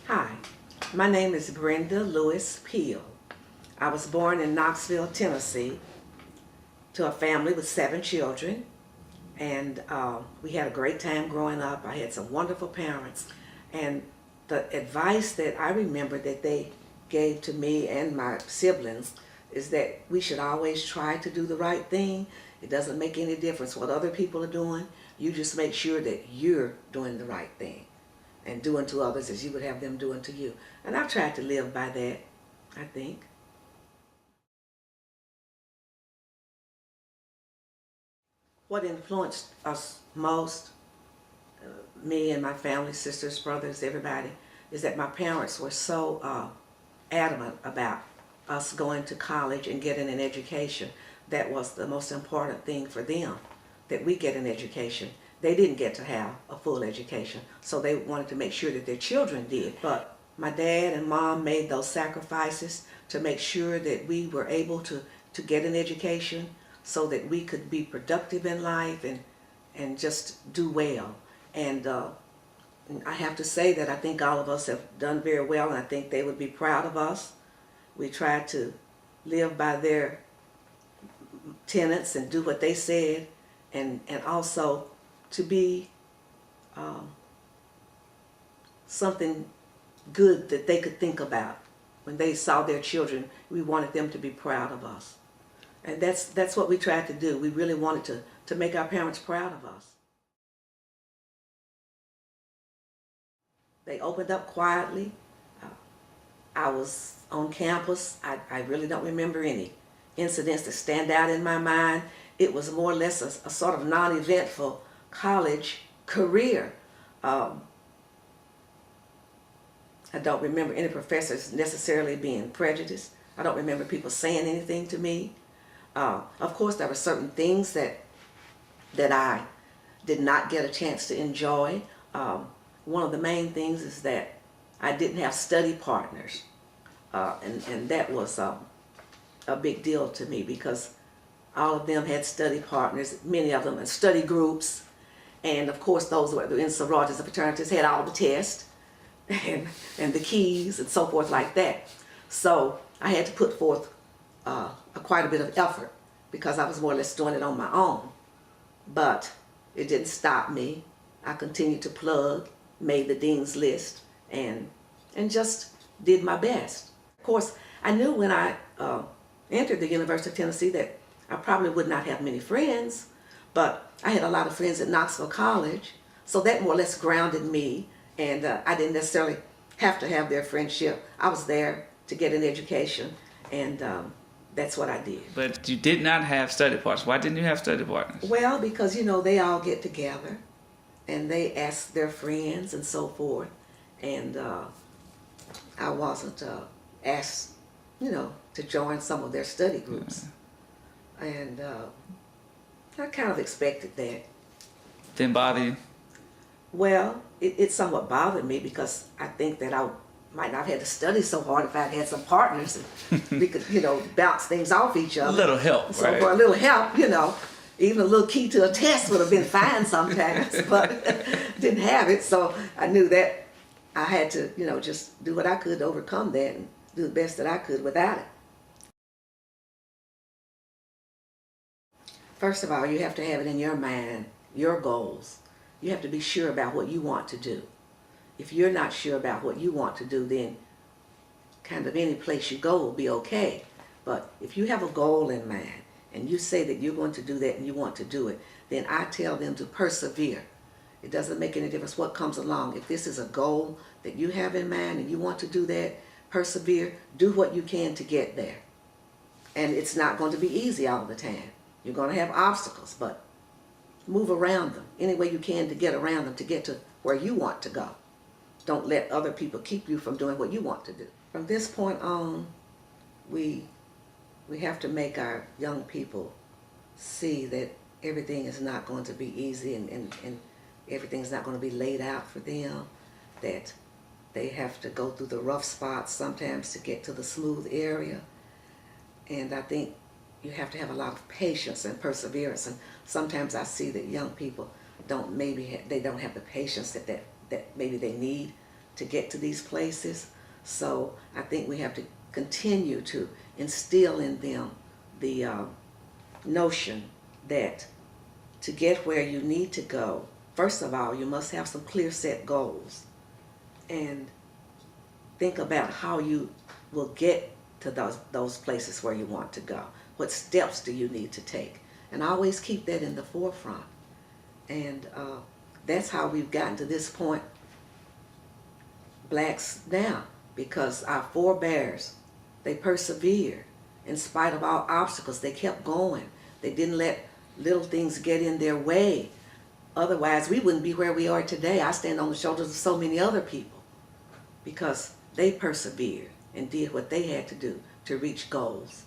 Hi, my name is Brenda Peel. I was born in Knoxville, Tennessee, to a family with 7 children, and we had a great time growing up. I had some wonderful parents, and the advice that I remember that they gave to me and my siblings is that we should always try to do the right thing. It doesn't make any difference what other people are doing. You just make sure that you're doing the right thing and doing to others as you would have them doing to you. And I've tried to live by that, I think. What influenced us most, me and my family, sisters, brothers, everybody, is that my parents were so adamant about us going to college and getting an education. That was the most important thing for them, that we get an education. They didn't get to have a full education, so they wanted to make sure that their children did. But my dad and mom made those sacrifices to make sure that we were able to get an education so that we could be productive in life and just do well. And I have to say that I think all of us have done very well, and I think they would be proud of us. We tried to live by their tenets and do what they said, and also to be something good that they could think about. When they saw their children, we wanted them to be proud of us. And that's what we tried to do. We really wanted to make our parents proud of us. They opened up quietly. I was on campus. I really don't remember any incidents that stand out in my mind. It was more or less a sort of non-eventful college career. I don't remember any professors necessarily being prejudiced. I don't remember people saying anything to me. Of course, there were certain things that I did not get a chance to enjoy. One of the main things is that I didn't have study partners, and that was a big deal to me, because all of them had study partners, many of them in study groups, and of course those who were in sororities and fraternities had all the tests and the keys and so forth like that. So I had to put forth quite a bit of effort, because I was more or less doing it on my own. But it didn't stop me. I continued to plug, made the dean's list, and just did my best. Of course, I knew when I entered the University of Tennessee that I probably would not have many friends, but I had a lot of friends at Knoxville College, so that more or less grounded me, and I didn't necessarily have to have their friendship. I was there to get an education, and that's what I did. But you did not have study partners. Why didn't you have study partners? Well, because, you know, they all get together and they ask their friends and so forth, and I wasn't asked, you know, to join some of their study groups. And I kind of expected that. Didn't bother you? Well, it somewhat bothered me, because I think that I might not have had to study so hard if I had some partners and we could, you know, bounce things off each other. A little help, so right? For a little help, you know, even a little key to a test would have been fine sometimes, but didn't have it. So I knew that I had to, you know, just do what I could to overcome that and do the best that I could without it. First of all, you have to have it in your mind, your goals. You have to be sure about what you want to do. If you're not sure about what you want to do, then kind of any place you go will be okay. But if you have a goal in mind and you say that you're going to do that and you want to do it, then I tell them to persevere. It doesn't make any difference what comes along. If this is a goal that you have in mind and you want to do that, persevere, do what you can to get there. And it's not going to be easy all the time. You're going to have obstacles, but move around them any way you can to get around them, to get to where you want to go. Don't let other people keep you from doing what you want to do. From this point on, we have to make our young people see that everything is not going to be easy, and everything is not going to be laid out for them, that they have to go through the rough spots sometimes to get to the smooth area. And I think you have to have a lot of patience and perseverance, and sometimes I see that young people don't have the patience that maybe they need to get to these places. So I think we have to continue to instill in them the notion that to get where you need to go, first of all, you must have some clear set goals and think about how you will get to those places where you want to go. What steps do you need to take? And always keep that in the forefront. And that's how we've gotten to this point, blacks now, because our forebears, they persevered. In spite of all obstacles, they kept going. They didn't let little things get in their way. Otherwise, we wouldn't be where we are today. I stand on the shoulders of so many other people because they persevered and did what they had to do to reach goals.